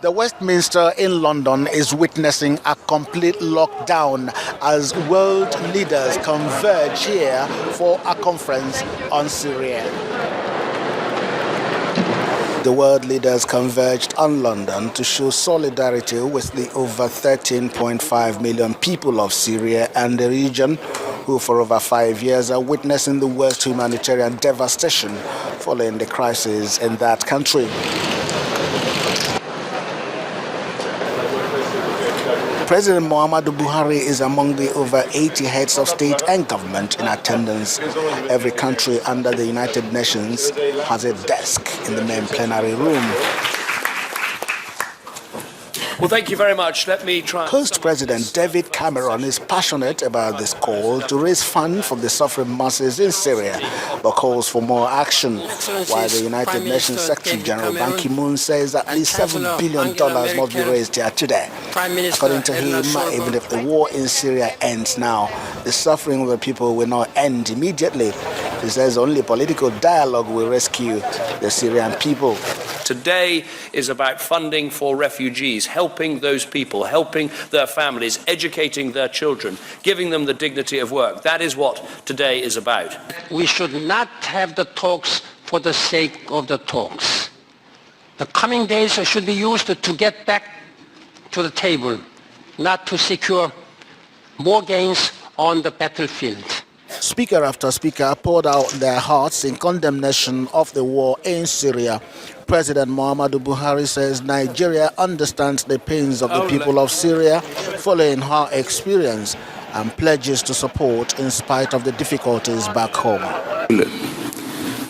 The Westminster in London is witnessing a complete lockdown as world leaders converge here for a conference on Syria. The world leaders converged on London to show solidarity with the over 13.5 million people of Syria and the region who for over 5 years are witnessing the worst humanitarian devastation following the crisis in that country. President Muhammadu Buhari is among the over 80 heads of state and government in attendance. Every country under the United Nations has a desk in the main plenary room. Well, thank you very much. Let me try. Host President David Cameron is passionate about this call to raise funds for the suffering masses in Syria, but calls for more action. While the United Nations Secretary General Ban Ki-moon says at least $7 billion must be raised here today. According to him, even if the war in Syria ends now, the suffering of the people will not end immediately. He says only political dialogue will rescue the Syrian people. Today is about funding for refugees, helping those people, helping their families, educating their children, giving them the dignity of work. That is what today is about. We should not have the talks for the sake of the talks. The coming days should be used to get back to the table, not to secure more gains on the battlefield. Speaker after speaker poured out their hearts in condemnation of the war in Syria. President Muhammadu Buhari says Nigeria understands the pains of the people of Syria following her experience and pledges to support in spite of the difficulties back home.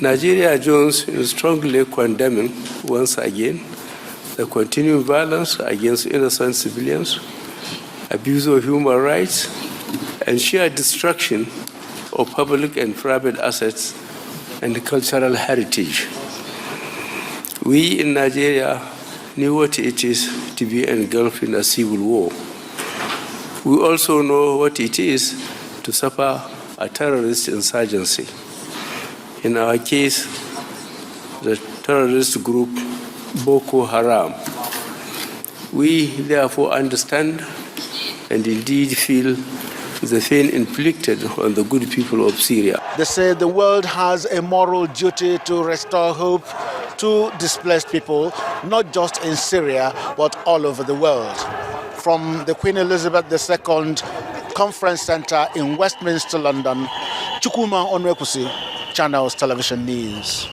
Nigeria joins in strongly condemning once again the continued violence against innocent civilians, abuse of human rights, and sheer destruction of public and private assets and cultural heritage. We in Nigeria knew what it is to be engulfed in a civil war. We also know what it is to suffer a terrorist insurgency. In our case, the terrorist group Boko Haram. We therefore understand and indeed feel the pain inflicted on the good people of Syria. They say the world has a moral duty to restore hope to displaced people, not just in Syria, but all over the world. From the Queen Elizabeth II Conference Center in Westminster, London, Chukwuma Onwekusi, Channels Television News.